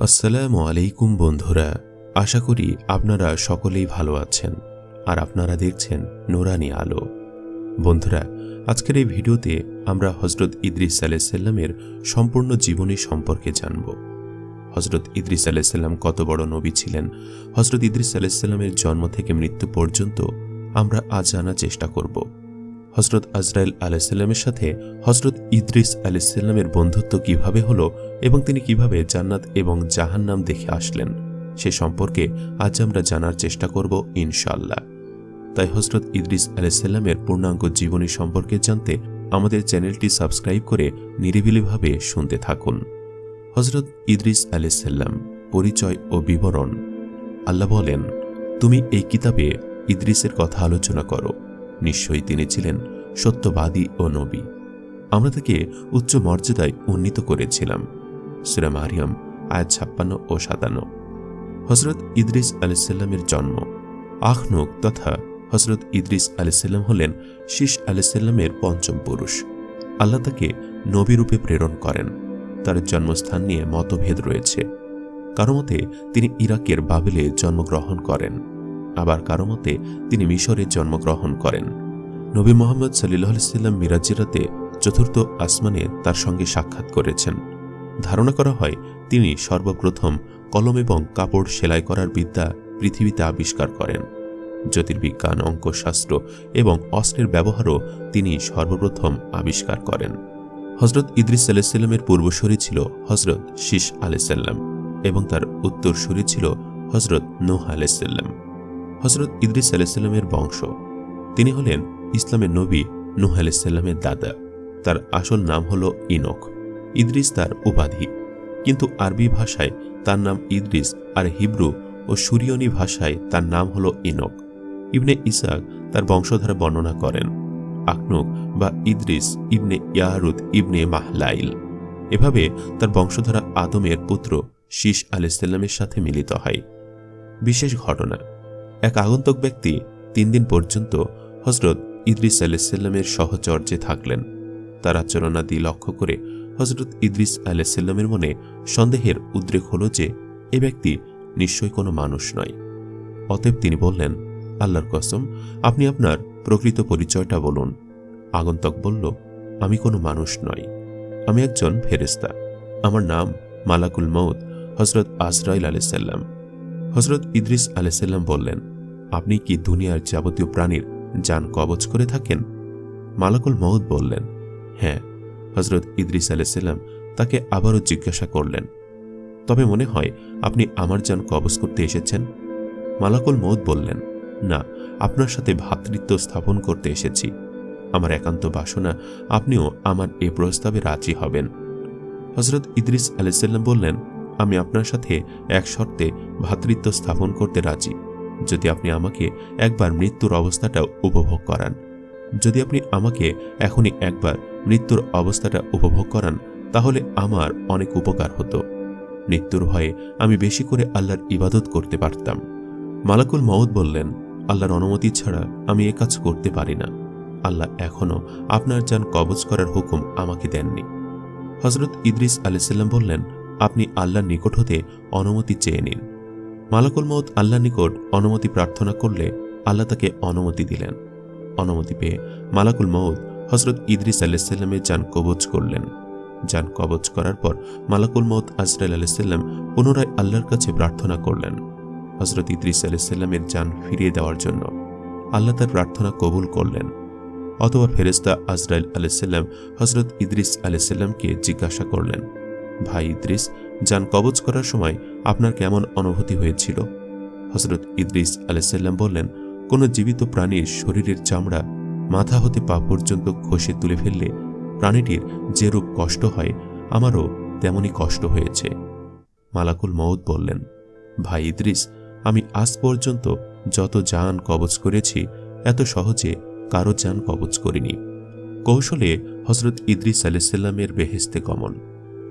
আসসালামু আলাইকুম বন্ধুরা, আশা করি আপনারা সকলেই ভালো আছেন আর আপনারা দেখছেন নুরানি আলো। বন্ধুরা, আজকের এই ভিডিওতে আমরা হযরত ইদ্রিস আলাইহিস সালামের সম্পূর্ণ জীবনী সম্পর্কে জানব। হযরত ইদ্রিস আলাইহিস সালাম কত বড় নবী ছিলেন, হযরত ইদ্রিস আলাইহিস সালামের জন্ম থেকে মৃত্যু পর্যন্ত আমরা আজ জানার চেষ্টা করব। হযরত আজরাইল আলাইহিস সালামের সাথে হযরত ইদ্রিস আলাইহিস সালামের বন্ধুত্ব কিভাবে হলো এবং তিনি কিভাবে জান্নাত এবং জাহান্নাম দেখে আসলেন সে সম্পর্কে আজ আমরা জানার চেষ্টা করব ইনশাআল্লাহ। তাই হযরত ইদ্রিস আলাইহিস সালামের পূর্ণাঙ্গ জীবনী সম্পর্কে জানতে আমাদের চ্যানেলটি সাবস্ক্রাইব করে নিরিবিলিভাবে শুনতে থাকুন। হযরত ইদ্রিস আলাইহিস সালাম পরিচয় ও বিবরণ। আল্লাহ বলেন, তুমি এই কিতাবে ইদ্রিসের কথা আলোচনা করো, নিশ্চয়ই তিনি ছিলেন সত্যবাদী ও নবী। আমরা তাকে উচ্চ মর্যাদায় উন্নীত করেছিলাম। সূরা মারিয়াম আয়াত 56 ও 57। হযরত ইদ্রিস আলাইহিস সালামের জন্ম। আখনুক তথা হযরত ইদ্রিস আলাইহিস সালাম হলেন শীস আলাইহিস সালামের পঞ্চম পুরুষ। আল্লাহ তাকে নবী রূপে প্রেরণ করেন। তার জন্মস্থান নিয়ে মতভেদ রয়েছে। কারো মতে তিনি ইরাকের বাবেলে জন্মগ্রহণ করেন, আবার কারো মতে তিনি মিশরে জন্মগ্রহণ করেন। নবী মুহাম্মদ সাল্লাল্লাহু আলাইহি ওয়াসাল্লাম মিরাজের রাতে চতুর্থ আসমানে তার সঙ্গে সাক্ষাৎ করেছেন। ধারণা করা হয় তিনি সর্বপ্রথম কলম এবং কাপড় সেলাই করার বিদ্যা পৃথিবীতে আবিষ্কার করেন। জ্যোতির্বিজ্ঞান, অঙ্কশাস্ত্র এবং অস্ত্রের ব্যবহারও তিনি সর্বপ্রথম আবিষ্কার করেন। হযরত ইদ্রিস আলাইহিস সালামের পূর্বসূরি ছিল হযরত শীস আলাইহিস সালাম এবং তার উত্তরসূরি ছিল হযরত নূহ আলাইহিস সালাম। হযরত ইদ্রিস আলাইহিস সালামের বংশ। তিনি হলেন ইসলামের নবী নূহ আলাইহিস সালামের দাদা। তার আসল নাম হল ইনক। ইদ্রিস তার উপাধি, কিন্তু আরবি ভাষায় তার নাম ইদ্রিস আর হিব্রু ও সুরিয়নি ভাষায় তার নাম হল ইনক। ইবনে ইসাক তার বংশধারা বর্ণনা করেন। আখনুক বা ইদ্রিস ইবনে ইয়ারুদ ইবনে মাহলাইল। এভাবে তার বংশধারা আদমের পুত্র শীস আলাইহিস সালামের সাথে মিলিত হয়। বিশেষ ঘটনা, এক আগন্তুক ব্যক্তি 3 দিন পর্যন্ত হযরত ইদ্রিস আলাইহিস সালামের সহচর্যে থাকলেন। তার আচরণাদি লক্ষ্য করে হযরত ইদ্রিস আলাইহিস সালামের মনে সন্দেহের উদ্রেক হল যে এ ব্যক্তি নিশ্চয়ই কোনো মানুষ নয়। অতএব তিনি বললেন, আল্লাহর কসম, আপনি আপনার প্রকৃত পরিচয়টা বলুন। আগন্তুক বলল, আমি কোনো মানুষ নই, আমি একজন ফেরেশতা। আমার নাম মালাকুল মউত হযরত আজরাইল আলাইহিস সালাম। হযরত ইদ্রিস আলাইহিস সালাম বললেন, আপনি কি দুনিয়ার যাবতীয় প্রাণীর জান কবজ করে থাকেন? মালাকুল মউত বললেন, হ্যাঁ। হযরত ইদ্রিস আলাইহিস সালাম তাকে আবারও জিজ্ঞাসা করলেন, তবে মনে হয় আপনি আমার জান কবজ করতে এসেছেন? মালাকুল মউত বললেন, না, আপনার সাথে ভ্রাতৃত্ব স্থাপন করতে এসেছি। আমার একান্ত বাসনা আপনিও আমার এ প্রস্তাবে রাজি হবেন। হযরত ইদ্রিস আলাইহিস সালাম বললেন, আমি আপনার সাথে এক শর্তে ভ্রাতৃত্ব স্থাপন করতে রাজি, যদি আপনি আমাকে একবার মৃত্যুর অবস্থাটা উপভোগ করান। যদি আপনি আমাকে এখনই একবার মৃত্যুর অবস্থাটা উপভোগ করান তাহলে আমার অনেক উপকার হতো। মৃত্যুর ভয়ে আমি বেশি করে আল্লাহর ইবাদত করতে পারতাম। মালাকুল মউত বললেন, আল্লাহর অনুমতি ছাড়া আমি এ কাজ করতে পারি না। আল্লাহ এখনও আপনার জান কবজ করার হুকুম আমাকে দেননি। হযরত ইদ্রিস আলাইহিস সালাম বললেন, আপনি আল্লাহর নিকট হতে অনুমতি চেয়ে নিন। মালাকুল মউত আল্লাহর নিকট অনুমতি প্রার্থনা করলে আল্লাহ তাকে অনুমতি দিলেন। অনুমতি পেয়ে মালাকুল মউত হযরত ইদ্রিস আলাইহিস সালামের জান কবজ করলেন। জান কবজ করার পর মালাকুল মউত আজরাইল আলাইহিস সালাম পুনরায় আল্লাহর কাছে প্রার্থনা করলেন হযরত ইদ্রিস আলাইহিস সালামের জান ফিরিয়ে দেওয়ার জন্য। আল্লাহ তার প্রার্থনা কবুল করলেন। অতঃপর ফেরেশতা আজরাইল আলাইহিস সালাম হযরত ইদ্রিস আলাইহিস সালামকে জিজ্ঞাসা করলেন, ভাই ইদ্রিস, জান কবজ করার সময় আপনার কেমন অনুভূতি হয়েছিল? হযরত ইদ্রিস আলাইহিস সালাম বললেন, কোনো জীবিত প্রাণীর শরীরের চামড়া মাথা হতে পা পর্যন্ত ঘষে তুলে ফেললে প্রাণীটির যেরূপ কষ্ট হয় আমারও তেমনই কষ্ট হয়েছে। মালাকুল মউত বললেন, ভাই ইদ্রিস, আমি আজ পর্যন্ত যত জান কবজ করেছি এত সহজে কারো জান কবজ করিনি। কৌশলে হযরত ইদ্রিস আলাইহিস সালামের বেহেশতে গমন।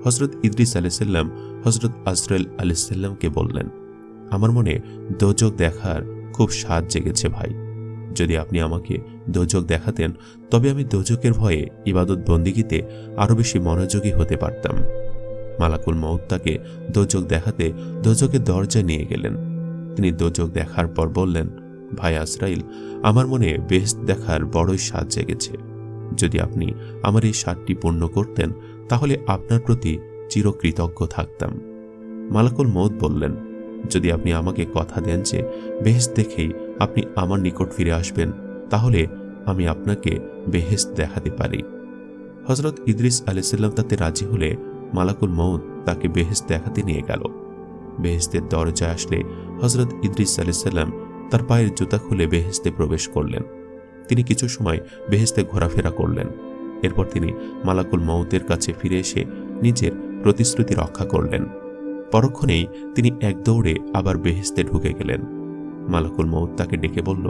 হযরত ইদ্রিস আলাইহিস সালাম হযরত আজরাইল আলাইহিস সালামকে বললেন, আমার মনে দোজখ দেখার খুব স্বাদ জেগেছে ভাই। যদি আপনি আমাকে দোজখ দেখাতেন তবে আমি দোজখের ভয়ে ইবাদত বন্দিগিতে আরো বেশি মনোযোগী হতে পারতাম। মালাকুল মউত তাকে দোজখ দেখাতে দোজখের দরজায় নিয়ে গেলেন। তিনি দোজখ দেখার পর বললেন, ভাই আজরাইল, আমার মনে বেহেশত দেখার বড়ই স্বাদ জেগেছে। যদি আপনি আমার এই স্বাদটি পূর্ণ করতেন তাহলে আপনার প্রতি চিরকৃতজ্ঞ থাকতাম। মালাকুল মউত বললেন, যদি আপনি আমাকে কথা দেন যে বেহেশত দেখেই আপনি আমার নিকট ফিরে আসবেন, তাহলে আমি আপনাকে বেহেশত দেখাতে পারি। হযরত ইদ্রিস আলাইহিসসালাম তাতে রাজি হলে মালাকুল মউত তাকে বেহেশত দেখাতে নিয়ে গেল। বেহেশতের দরজায় আসলে হযরত ইদ্রিস আলাইহিসসালাম তার পায়ের জুতা খুলে বেহেশতে প্রবেশ করলেন। তিনি কিছু সময় বেহেশতে ঘোরাফেরা করলেন। এরপর তিনি মালাকুল মউতের কাছে ফিরে এসে নিজের প্রতিশ্রুতি রক্ষা করলেন। পরক্ষণেই তিনি এক দৌড়ে আবার বেহেশতে ঢুকে গেলেন। মালাকুল মউত তাকে ডেকে বলল,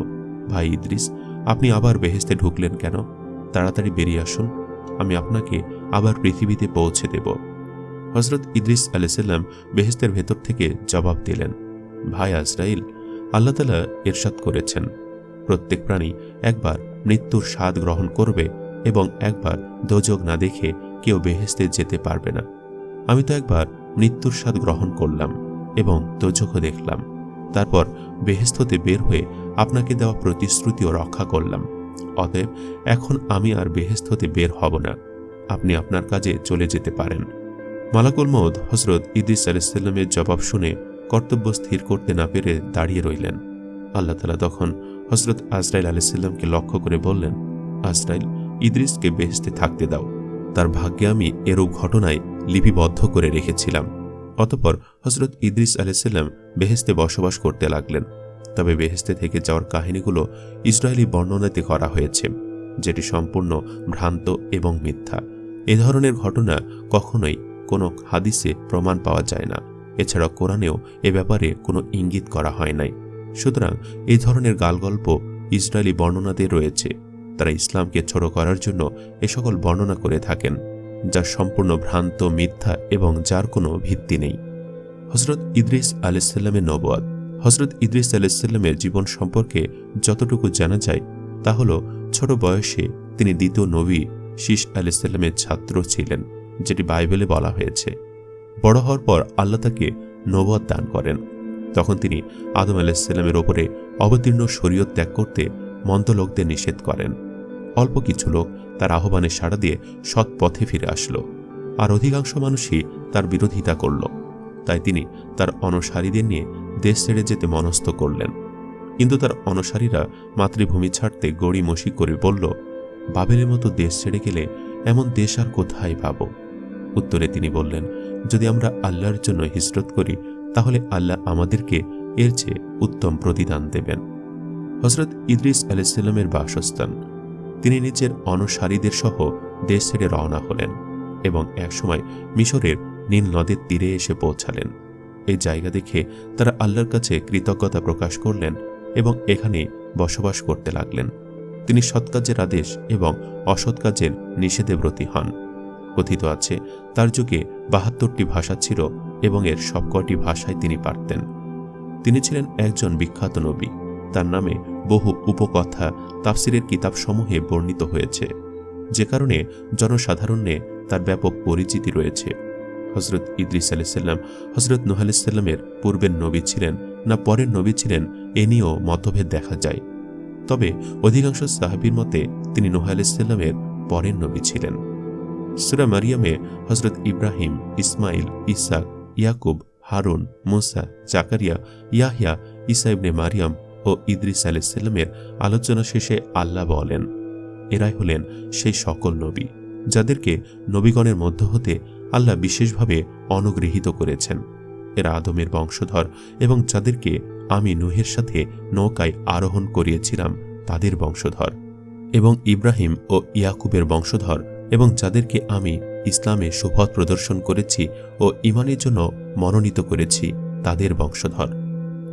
ভাই ইদ্রিস, আপনি আবার বেহেশতে ঢুকলেন কেন? তাড়াতাড়ি বেরিয়ে আসুন, আমি আপনাকে আবার পৃথিবীতে পৌঁছে দেব। হযরত ইদ্রিস আলাইহিসসালাম বেহেশতের ভেতর থেকে জবাব দিলেন, ভাই আজরাইল, আল্লাহ তাআলা ইরশাদ করেছেন, প্রত্যেক প্রাণী একবার মৃত্যুর স্বাদ গ্রহণ করবে এবং একবার দোজখ না দেখে কেউ বেহেশতে যেতে পারবে না। আমি তো একবার মৃত্যুর স্বাদ গ্রহণ করলাম এবং দোজখও দেখলাম, তারপর বেহেশত হতে বের হয়ে আপনাকে দেওয়া প্রতিশ্রুতিও রক্ষা করলাম। অতএব এখন আমি আর বেহেশত হতে বের হব না, আপনি আপনার কাজে চলে যেতে পারেন। মালাকুল মউত হযরত ইদ্রিস আলাইহিসসালামের জবাব শুনে কর্তব্য স্থির করতে না পেরে দাঁড়িয়ে রইলেন। আল্লাহ তাআলা তখন হযরত আজরাইল আলাইহিসসালামকে লক্ষ্য করে বললেন, আজরাইল, ইদ্রিসকে বেহেশতে থাকতে দাও, তার ভাগ্যে আমি এরূপ ঘটনায় লিপিবদ্ধ করে রেখেছিলাম। অতঃপর হযরত ইদ্রিস আলাইহিসসালাম বেহেশতে বসবাস করতে লাগলেন। তবে বেহেশতে থেকে যাওয়ার কাহিনীগুলো ইসরায়েলি বর্ণনাতে করা হয়েছে, যেটি সম্পূর্ণ ভ্রান্ত এবং মিথ্যা। এ ধরনের ঘটনা কখনোই কোনো হাদিসে প্রমাণ পাওয়া যায় না। এছাড়া কোরআনেও এ ব্যাপারে কোনো ইঙ্গিত করা হয় নাই। সুতরাং এই ধরনের গালগল্প ইসরায়েলি বর্ণনাতে রয়েছে। তারা ইসলামকে ছোট করার জন্য এ সকল বর্ণনা করে থাকেন, যা সম্পূর্ণ ভ্রান্ত, মিথ্যা এবং যার কোনো ভিত্তি নেই। হযরত ইদ্রিস আলাইহিসসালামের নবুয়ত। হযরত ইদ্রিস আলাইহিসসালামের জীবন সম্পর্কে যতটুকু জানা যায় তা হল, ছোট বয়সে তিনি দ্বিতীয় নবী শীস আলাইহিসসালামের ছাত্র ছিলেন, যেটি বাইবেলে বলা হয়েছে। বড় হওয়ার পর আল্লাহ তাকে নবুয়ত দান করেন। তখন তিনি আদম আলাইহিসসালামের ওপরে অবতীর্ণ শরীয়ত ত্যাগ করতে মন্দ লোকদের নিষেধ করেন। অল্প কিছু লোক তার আহ্বানে সাড়া দিয়ে সৎ পথে ফিরে আসলো, আর অধিকাংশ মানুষই তার বিরোধিতা করল। তাই তিনি তার অনুসারীদের নিয়ে দেশ ছেড়ে যেতে মনস্থ করলেন। কিন্তু তার অনুসারীরা মাতৃভূমি ছাড়তে গড়িমসি করে বলল, বাবেলের মতো দেশ ছেড়ে গেলে এমন দেশ আর কোথায় পাব? উত্তরে তিনি বললেন, যদি আমরা আল্লাহর জন্য হিজরত করি তাহলে আল্লাহ আমাদেরকে এর চেয়ে উত্তম প্রতিদান দেবেন। হযরত ইদ্রিস আলাইহিসসালামের বাসস্থান। তিনি নিজের অনুসারীদের সহ দেশ ছেড়ে রওনা হলেন এবং একসময় মিশরের নীল নদের তীরে এসে পৌঁছালেন। এই জায়গা দেখে তারা আল্লাহর কাছে কৃতজ্ঞতা প্রকাশ করলেন এবং এখানে বসবাস করতে লাগলেন। তিনি সৎ কাজের আদেশ এবং অসৎ কাজের নিষেধে ব্রতী হন। কথিত আছে, তার যুগে ৭২টি ভাষা ছিল এবং এর সবকটি ভাষায় তিনি পারতেন। তিনি ছিলেন একজন বিখ্যাত নবী। তার নামে বহু উপকথা তাফসিরের কিতাবসমূহে বর্ণিত হয়েছে, যে কারণে জনসাধারণে তার ব্যাপক পরিচিতি রয়েছে। হযরত ইদ্রিস আলাইহিসসালাম হযরত নূহ আলাইহিসসালামের পূর্বের নবী ছিলেন না পরের নবী ছিলেন, এ নিয়েও মতভেদ দেখা যায়। তবে অধিকাংশ সাহাবীর মতে তিনি নূহ আলাইহিসসালামের পরের নবী ছিলেন। সূরা মারিয়ামে হযরত ইব্রাহিম, ইসমাইল, ইসহাক, ইয়াকুব, হারুন, মুসা, জাকারিয়া, ইয়াহইয়া, ঈসা ইবনে মারিয়াম ও ইদ্রিস আলাইহিসসালামের আলোচনা শেষে আল্লাহ বলেন, এরাই হলেন সেই সকল নবী যাদেরকে নবীগণের মধ্য হতে আল্লাহ বিশেষভাবে অনুগৃহীত করেছেন। এরা আদমের বংশধর এবং যাদেরকে আমি নূহের সাথে নৌকায় আরোহণ করিয়েছিলাম তাদের বংশধর, এবং ইব্রাহিম ও ইয়াকুবের বংশধর এবং যাদেরকে আমি ইসলামে সুপথ প্রদর্শন করেছি ও ঈমানের জন্য মনোনীত করেছি তাদের বংশধর।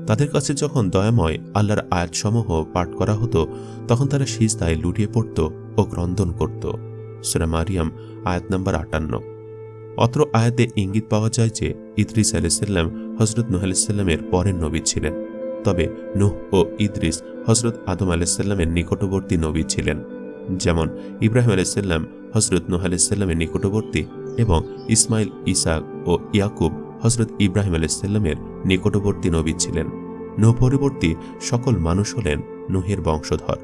তাদের কাছে যখন দয়াময় আল্লাহর আয়াতসমূহ পাঠ করা হতো তখন তারা সিজদায় লুটিয়ে পড়ত ও ক্রন্দন করত। সূরা মারিয়াম আয়াত নম্বর ৫৮। অত্র আয়াতে ইঙ্গিত পাওয়া যায় যে ইদ্রিস আলাইহিসসালাম হযরত নূহ আলাইহিসসালামের পরের নবী ছিলেন। তবে নূহ ও ইদ্রিস হযরত আদম আলাইহিসসালামের নিকটবর্তী নবী ছিলেন। যেমন ইব্রাহিম আলাইহিসসালাম হযরত নূহ আলাইহিসসালামের নিকটবর্তী, এবং ইসমাইল, ইসাক ও ইয়াকুব হজরত ইব্রাহিম আলাইহিসসালামের নিকটবর্তী নবী ছিলেন। নূহ পরবর্তী সকল মানুষ হলেন নূহের বংশধর।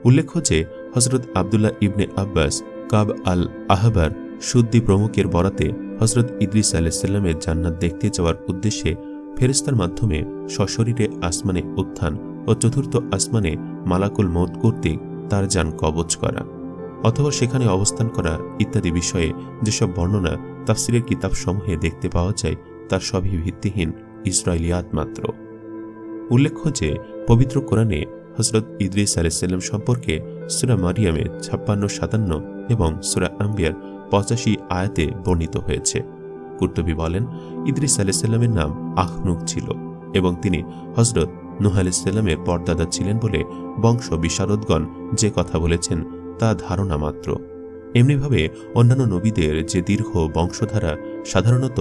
উল্লেখ্য যে হজরত আবদুল্লাহ ইবনে আব্বাস, কাব আল আহবার, সুদ্দি প্রমুখের বরাতে হজরত ইদ্রিস আলাইহিসসালামের জান্নাত দেখতে যাওয়ার উদ্দেশ্যে ফেরেশতার মাধ্যমে সশরীরে আসমানে উত্থান ও চতুর্থ আসমানে মালাকুল মউত কর্তৃক তার যান কবজ করা অথবা সেখানে অবস্থান করা ইত্যাদি বিষয়ে যেসব বর্ণনা তাফসিরের কিতাবসমূহে দেখতে পাওয়া যায় তার সবই ভিত্তিহীন ইসরাইলিয়াত মাত্র। উল্লেখ্য যে পবিত্র কোরআনে হজরত ইদ্রিস আলাইহিসসালাম সম্পর্কে সূরা মারিয়ামে 56-57 এবং সূরা আম্বিয়ার 85 আয়াতে বর্ণিত হয়েছে। কুরতুবী বলেন, ইদ্রিস আলাইহিসসালামের নাম আখনুক ছিল এবং তিনি হজরত নূহ আলাইহিসসালামের পরদাদা ছিলেন বলে বংশ বিশারদগণ যে কথা বলেছেন তা ধারণা মাত্র। এমনিভাবে অন্যান্য নবীদের যে দীর্ঘ বংশধারা সাধারণত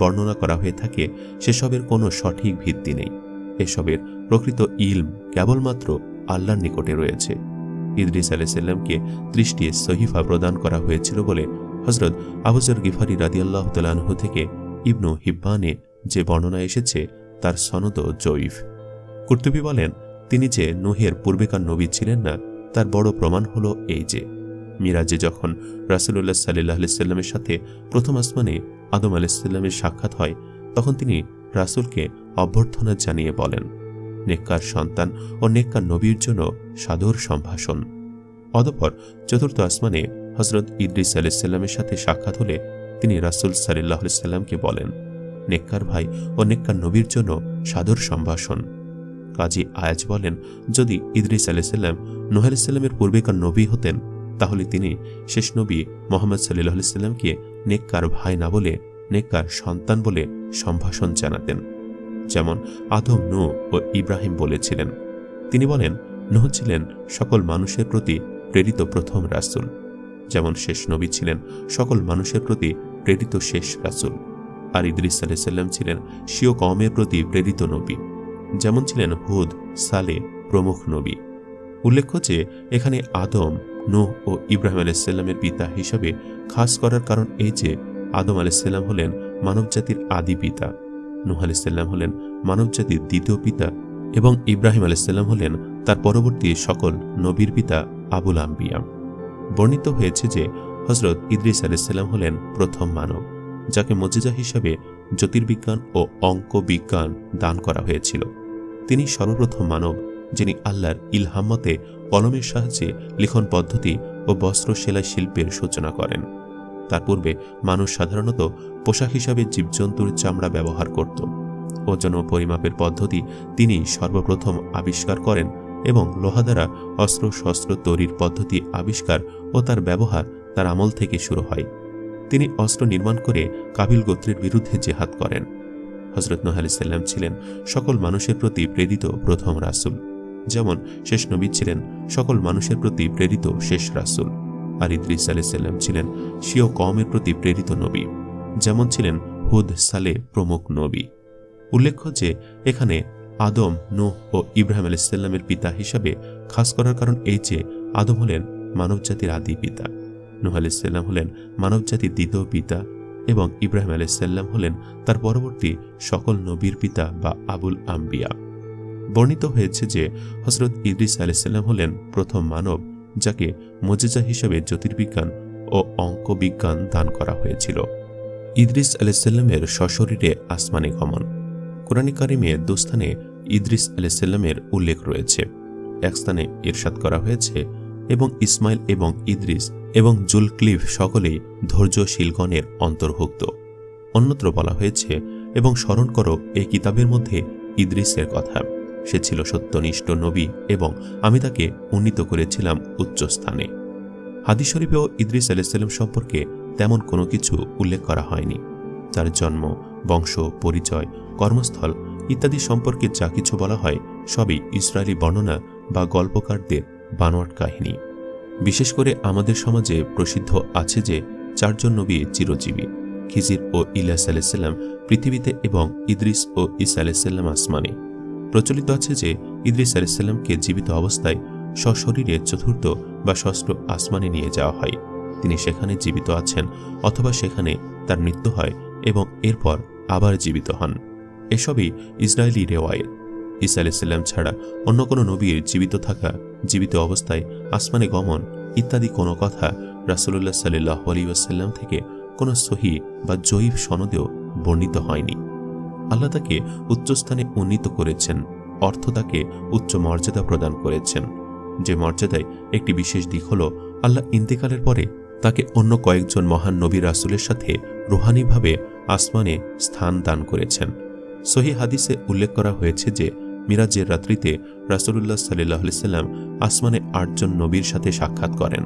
বর্ণনা করা হয়ে থাকে সেসবের কোনো সঠিক ভিত্তি নেই। এসবের প্রকৃত ইলম কেবলমাত্র আল্লাহর নিকটে রয়েছে। ইদ্রিস আলাইহিসসালামকে 30টি সহিফা প্রদান করা হয়েছিল বলে হজরত আবু যর গিফারি রাদিয়াল্লাহু তাআলা আনহু থেকে ইবনু হিব্বানে যে বর্ণনা এসেছে তার সনদ জয়ীফ। কুরতুবী বলেন, তিনি যে নূহের পূর্বেকার নবী ছিলেন না তার বড় প্রমাণ হলো এই যে মিরাজে যখন রাসূলুল্লাহ সাল্লাল্লাহু আলাইহি সাল্লামের সাথে প্রথম আসমানে আদম আলাইহিসসালামের সাক্ষাৎ হয় তখন তিনি রাসূলকে অভ্যর্থনা জানিয়ে বলেন, নেককার সন্তান ও নেককার নবীর জন্য সাদর সম্ভাষণ। অতঃপর চতুর্থ আসমানে হজরত ইদ্রিস আলাইহিসসালামের সাথে সাক্ষাৎ হলে তিনি রাসূল সাল্লাল্লাহু আলাইহি সাল্লামকে বলেন, নেককার ভাই ও নেককার নবীর জন্য সাদর সম্ভাষণ। কাজী আয়াজ বলেন, যদি ইদ্রিস আলাইহিসসালাম নূহ আলাইহিসসালামের পূর্বেকার নবী হতেন তাহলে তিনি শেষ নবী মুহাম্মদ সাল্লাল্লাহু আলাইহি সাল্লামকে নেককার ভাই না বলে নেককার সন্তান বলে সম্ভাষণ জানাতেন, যেমন আদম, নূহ ও ইব্রাহিম বলেছিলেন। তিনি বলেন, নূহ ছিলেন সকল মানুষের প্রতি প্রেরিত প্রথম রাসূল, যেমন শেষ নবী ছিলেন সকল মানুষের প্রতি প্রেরিত শেষ রাসূল। আর ইদ্রিস আলাইহিস সালাম ছিলেন স্বীয় কওমের প্রতি প্রেরিত নবী, যেমন ছিলেন হুদ, সালেহ প্রমুখ নবী। উল্লেখ্য যে এখানে আদম, নূহ ও ইব্রাহিম আলাইহিস সালামের পিতা হিসাবে খাস করার কারণ এই যে আদম আলাইহিস সালাম হলেন মানবজাতির আদি পিতা, নূহ আলাইহিস সালাম হলেন মানবজাতির দ্বিতীয় পিতা এবং ইব্রাহিম আলাইহিস সালাম হলেন তার পরবর্তী সকল নবীর পিতা আবুল আম্বিয়া। বর্ণিত হয়েছে যে হযরত ইদ্রিস আলাইহিস সালাম হলেন প্রথম মানব যাকে মুজিজা হিসাবে জ্যোতির্বিজ্ঞান ও অঙ্ক বিজ্ঞান দান করা হয়েছিল। তিনি সর্বপ্রথম মানব যিনি আল্লাহর ইলহামতে কলমের সাহায্যে লিখন পদ্ধতি ও বস্ত্র সেলাই শিল্পের সূচনা করেন। তার পূর্বে মানুষ সাধারণত পোশাক হিসাবে জীবজন্তুর চামড়া ব্যবহার করত। ওজন ও পরিমাপের পদ্ধতি তিনি সর্বপ্রথম আবিষ্কার করেন এবং লোহা দ্বারা অস্ত্র শস্ত্র তৈরির পদ্ধতি আবিষ্কার ও তার ব্যবহার তার আমল থেকে শুরু হয়। তিনি অস্ত্র নির্মাণ করে কাবিল গোত্রের বিরুদ্ধে জেহাদ করেন। হযরত নূহ আলাইহিস সালাম ছিলেন সকল মানুষের প্রতি প্রেরিত প্রথম রাসূল, যেমন শেষ নবী ছিলেন সকল মানুষের প্রতি প্রেরিত শেষ রাসূল। আর ইদ্রিস আলাইহিস সালাম ছিলেন স্বীয় কওমের প্রতি প্রেরিত নবী, যেমন ছিলেন হুদ, সালেহ প্রমুখ নবী। উল্লেখ্য যে এখানে আদম, নূহ ও ইব্রাহিম আলাইহিস সালামের পিতা হিসাবে খাস করার কারণ এই যে আদম হলেন মানবজাতির আদি পিতা, নূহ আলাইহিস সালাম হলেন মানবজাতির দ্বিতীয় পিতা এবং ইব্রাহিম আলাইহিস সালাম হলেন তার পরবর্তী সকল নবীর পিতা বা আবুল আম্বিয়া। বর্ণিত হয়েছে যে হযরত ইদ্রিস আলাইহিস সালাম হলেন প্রথম মানব যাকে মুজিজা হিসেবে জ্যোতির্বিজ্ঞান ও অঙ্ক বিজ্ঞান দান করা হয়েছিল। ইদ্রিস আলাইহিস সালামের সশরীরে আসমানে গমন। কুরআনে কারিমে দুস্থানে ইদ্রিস আলাইহিস সালামের উল্লেখ রয়েছে। এক স্থানে ইরশাদ করা হয়েছে, এবং ইসমাইল এবং ইদ্রিস এবং জুলকিফল সকলেই ধৈর্যশীলগণের অন্তর্ভুক্ত। অন্যত্র বলা হয়েছে, এবং স্মরণ করো এই কিতাবের মধ্যে ইদ্রিসের কথা, সে ছিল সত্যনিষ্ঠ নবী এবং আমি তাকে উন্নীত করেছিলাম উচ্চ স্থানে। হাদিস শরীফেও ইদ্রিস আলাইহিস সালাম সম্পর্কে তেমন কোনো কিছু উল্লেখ করা হয়নি। তার জন্ম, বংশ, পরিচয়, কর্মস্থল ইত্যাদি সম্পর্কে যা কিছু বলা হয় সবই ইসরায়েলি বর্ণনা বা গল্পকারদের বানোয়াট কাহিনী। বিশেষ করে আমাদের সমাজে প্রসিদ্ধ আছে যে 4 জন নবী চিরজীবী, খিজির ও ইলিয়াস আলাইহিস সালাম পৃথিবীতে এবং ইদ্রিস ও ঈসা আলাইহিস সালাম আসমানে। প্রচলিত আছে যে ইদ্রিস আলাইহিস সালামকে জীবিত অবস্থায় সশরীরে চতুর্থ বা ষষ্ঠ আসমানে নিয়ে যাওয়া হয়, তিনি সেখানে জীবিত আছেন অথবা সেখানে তার মৃত্যু হয় এবং এরপর আবার জীবিত হন। এসবই ইসরায়েলি রেওয়ায়েত। ঈসা আলাইহিসসালাম ছাড়া অন্য কোনো নবীর জীবিত থাকা, জীবিত অবস্থায় আসমানে গমন ইত্যাদি কোনো কথা রাসূলুল্লাহ সাল্লাল্লাহু আলাইহি ওয়াসাল্লাম থেকে কোনো সহিহ বা জয়ীফ সনদেও বর্ণিত হয়নি। আল্লাহ তাকে উচ্চস্থানে উন্নীত করেছেন, অর্থ তাকে উচ্চ মর্যাদা প্রদান করেছেন। যে মর্যাদায় একটি বিশেষ দিক হল আল্লাহ ইন্তেকালের পরে তাকে অন্য কয়েকজন মহান নবী রাসূলের সাথে রুহানিভাবে আসমানে স্থান দান করেছেন। সহিহ হাদিসে উল্লেখ করা হয়েছে যে মিরাজের রাত্রিতে রাসূলুল্লাহ সাল্লাল্লাহু আলাইহি সাল্লাম আসমানে 8 জন নবীর সাথে সাক্ষাৎ করেন।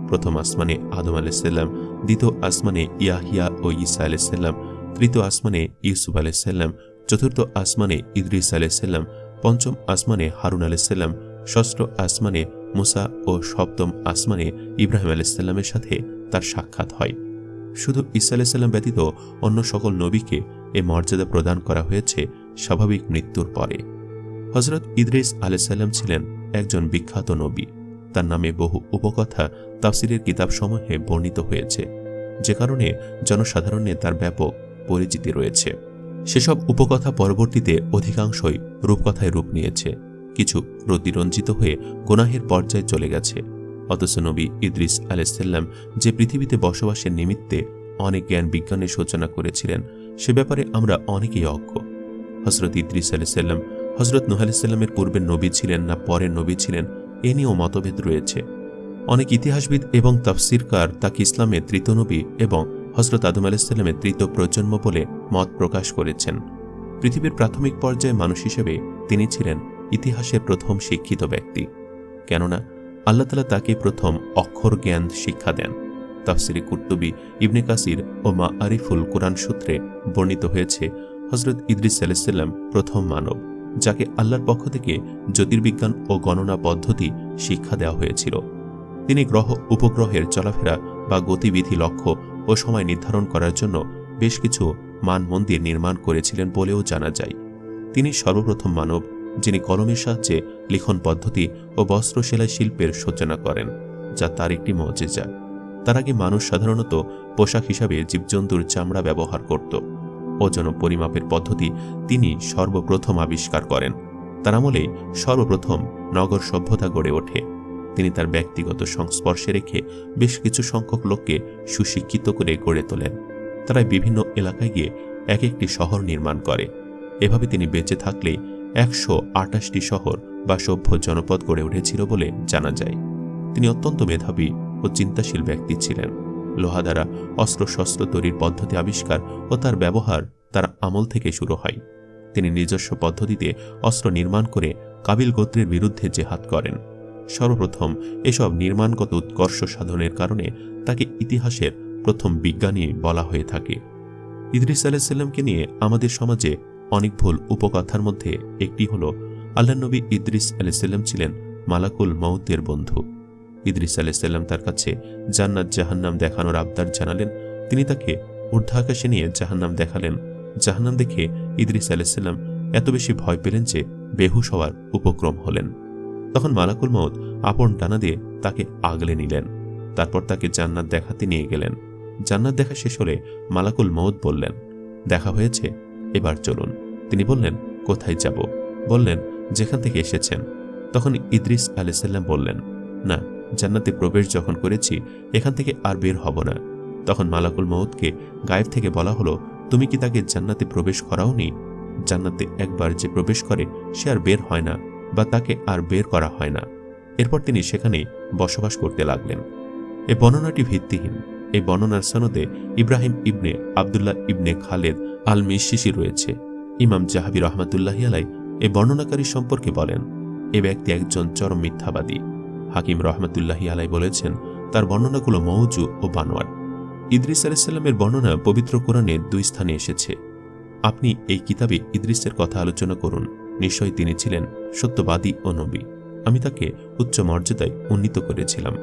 প্রথম আসমানে আদম আলাইহিস সালাম, দ্বিতীয় আসমানে ইয়াহিয়া ও ঈসা আলাইহিস সালাম, তৃতীয় আসমানে ইউসুফ আলাইহিস সালাম, চতুর্থ আসমানে ইদ্রিস আলাইহিস সালাম, পঞ্চম আসমানে হারুন আলাইহিস সালাম, ষষ্ঠ আসমানে মুসা ও সপ্তম আসমানে ইব্রাহিম আলাইহিস সালামের সাথে তার সাক্ষাৎ হয়। শুধু ঈসা আলাইহিস সালাম ব্যতীত অন্য সকল নবীকে এ মর্যাদা প্রদান করা হয়েছে স্বাভাবিক মৃত্যুর পরে। হযরত ইদ্রিস আলাইহিস সালাম ছিলেন একজন বিখ্যাত নবী। তার নামে বহু উপকথা তাফসিরের কিতাবসমূহে বর্ণিত হয়েছে, যে কারণে জনসাধারণে তার ব্যাপক পরিচিতি রয়েছে। সেসব উপকথা পরবর্তীতে অধিকাংশই রূপকথায় রূপ নিয়েছে, কিছু প্রতিরঞ্জিত হয়ে গুনাহের পর্যায়ে চলে গেছে। অথচ নবী ইদ্রিস আলাইহিস সালাম যে পৃথিবীতে বসবাসের নিমিত্তে অনেক জ্ঞান বিজ্ঞানের সূচনা করেছিলেন, সে ব্যাপারে আমরা অনেকেই অজ্ঞ। হযরত ইদ্রিস আলাইহিস সালাম হযরত নূহ আলাইহিস সালামের পূর্বের নবী ছিলেন না পরের নবী ছিলেন, এ নিয়েও মতভেদ রয়েছে। অনেক ইতিহাসবিদ এবং তাফসিরকার তাকে ইসলামের তৃতীয় নবী এবং হযরত আদম আলাইহিস সালামের তৃতীয় প্রজন্ম বলে মত প্রকাশ করেছেন। পৃথিবীর প্রাথমিক পর্যায়ে মানুষ হিসেবে তিনি ছিলেন ইতিহাসের প্রথম শিক্ষিত ব্যক্তি, কেননা আল্লাহ তাআলা তাকে প্রথম অক্ষর জ্ঞান শিক্ষা দেন। তাফসিরে কুরতুবী, ইবনে কাসির ও মাআরিফুল কুরআন সূত্রে বর্ণিত হয়েছে হযরত ইদ্রিস আলাইহিস সালাম প্রথম মানব, যাকে আল্লাহর পক্ষ থেকে জ্যোতির্বিজ্ঞান ও গণনা পদ্ধতি শিক্ষা দেওয়া হয়েছিল। তিনি গ্রহ উপগ্রহের চলাফেরা বা গতিবিধি, লক্ষ্য ও সময় নির্ধারণ করার জন্য বেশ কিছু মান মন্দির নির্মাণ করেছিলেন বলেও জানা যায়। তিনি সর্বপ্রথম মানব যিনি কলমের সাহায্যে লিখন পদ্ধতি ও বস্ত্র সেলাই শিল্পের সূচনা করেন, যা তার একটি মুজিজা। তার আগে মানুষ সাধারণত পোশাক হিসাবে জীবজন্তুর চামড়া ব্যবহার করত। ওজন পরিমাপের পদ্ধতি তিনি সর্বপ্রথম আবিষ্কার করেন। তার আমলে সর্বপ্রথম নগর সভ্যতা গড়ে ওঠে। তিনি তার ব্যক্তিগত সংস্পর্শে রেখে বেশ কিছু সংখ্যক লোককে সুশিক্ষিত করে গড়ে তোলেন। তারা বিভিন্ন এলাকায় গিয়ে এক একটি শহর নির্মাণ করে। এভাবে তিনি বেঁচে থাকলে 128টি শহর বা সভ্য জনপদ গড়ে উঠেছিল বলে জানা যায়। তিনি অত্যন্ত মেধাবী ও চিন্তাশীল ব্যক্তি ছিলেন। লোহা দ্বারা অস্ত্রশস্ত্র তৈরির পদ্ধতি আবিষ্কার ও তার ব্যবহার তার আমল থেকে শুরু হয়। তিনি নিজস্ব পদ্ধতিতে অস্ত্র নির্মাণ করে কাবিল গোত্রের বিরুদ্ধে জেহাদ করেন। সর্বপ্রথম এসব নির্মাণগত উৎকর্ষ সাধনের কারণে তাকে ইতিহাসের প্রথম বিজ্ঞানী বলা হয়ে থাকে। ইদ্রিস আলাইহিস সালামকে নিয়ে আমাদের সমাজে অনেক ভুল উপকথার মধ্যে একটি হল আল্লাহর নবী ইদ্রিস আলাইহিস সালাম ছিলেন মালাকুল মউতের বন্ধু। ইদ্রিস আলাইহিস সালাম তার কাছে জান্নাত জাহান্নাম দেখানোর আবদার জানালেন। তিনি তাকে ঊর্ধ্বাকাশে নিয়ে জাহান্নাম দেখালেন। জাহান্নাম দেখে ইদ্রিস আলাইহিস সালাম এত বেশি ভয় পেলেন যে বেহুশ হওয়ার উপক্রম হলেন। তখন মালাকুল মউত আপন ডানা দিয়ে তাকে আগলে নিলেন। তারপর তাকে জান্নাত দেখাতে নিয়ে গেলেন। জান্নাত দেখা শেষ হলে মালাকুল মউত বললেন, দেখা হয়েছে, এবার চলুন। তিনি বললেন, কোথায় যাব? বললেন, যেখান থেকে এসেছেন। তখন ইদ্রিস আলাইহিস সালাম বললেন, না, জান্নাতে প্রবেশ যখন করেছি এখান থেকে আর বের হব না। তখন মালাকুল মউতকে গায়েব থেকে বলা হলো, তুমি কি তাকে জান্নাতে প্রবেশ করাওনি? জান্নাতে একবার যে প্রবেশ করে সে আর বের হয় না, বা তাকে আর বের করা হয় না। এরপর তিনি সেখানেই বসবাস করতে লাগলেন। এই বর্ণনাটি ভিত্তিহীন। এই বর্ণনার সনদে ইব্রাহিম ইবনে আবদুল্লাহ ইবনে খালেদ আল মিশিশি রয়েছে। ইমাম জাহাবি রহমাতুল্লাহি আলাইহি এই বর্ণনাকারী সম্পর্কে বলেন, এ ব্যক্তি একজন চরম মিথ্যাবাদী। হাকিম রহমাতুল্লাহি আলাইহি বলেছেন, তার বর্ণনাগুলো মওজু ও বানোয়াট। ইদ্রিস আলাইহিস সালামের বর্ণনা পবিত্র কোরআনের 2 স্থানে এসেছে। আপনি এই কিতাবে ইদ্রিসের কথা আলোচনা করুন। নিশ্চয়ই তিনি ছিলেন সত্যবাদী ও নবী। আমি তাকে উচ্চ মর্যাদায় উন্নীত করেছিলাম।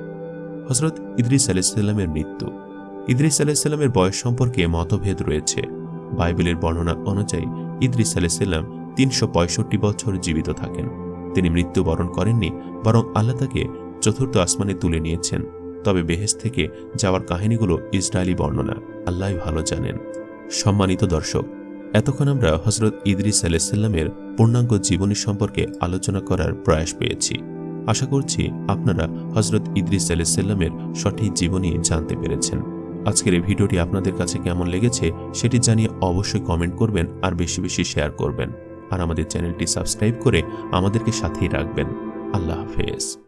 হযরত ইদ্রিস আলাইহিস সালামের মৃত্যু। ইদ্রিস আলাইহিস সালামের বয়স সম্পর্কে মতভেদ রয়েছে। বাইবেলের বর্ণনা অনুযায়ী ইদ্রিস আলাইহিস সালাম 365 বছর জীবিত থাকেন। তিনি মৃত্যুবরণ করেননি, বরং আল্লাহ তাকে চতুর্থ আসমানে তুলে নিয়েছেন। তবে বেহেশত থেকে যাওয়ার কাহিনীগুলো ইসরায়েলি বর্ণনা, আল্লাহই ভালো জানেন। সম্মানিত দর্শক, এতক্ষণ আমরা হজরত ইদ্রিস আলাইহিস সালামের পূর্ণাঙ্গ জীবনী সম্পর্কে আলোচনা করার প্রয়াস পেয়েছি। আশা করছি আপনারা হজরত ইদ্রিস আলাইহিস সালামের সঠিক জীবনী জানতে পেরেছেন। আজকের এই ভিডিওটি আপনাদের কাছে কেমন লেগেছে সেটি জানিয়ে অবশ্যই কমেন্ট করবেন আর বেশি বেশি শেয়ার করবেন। আর আমাদের চ্যানেলটি সাবস্ক্রাইব করে আমাদেরকে সাথেই রাখবেন। আল্লাহ হাফেজ।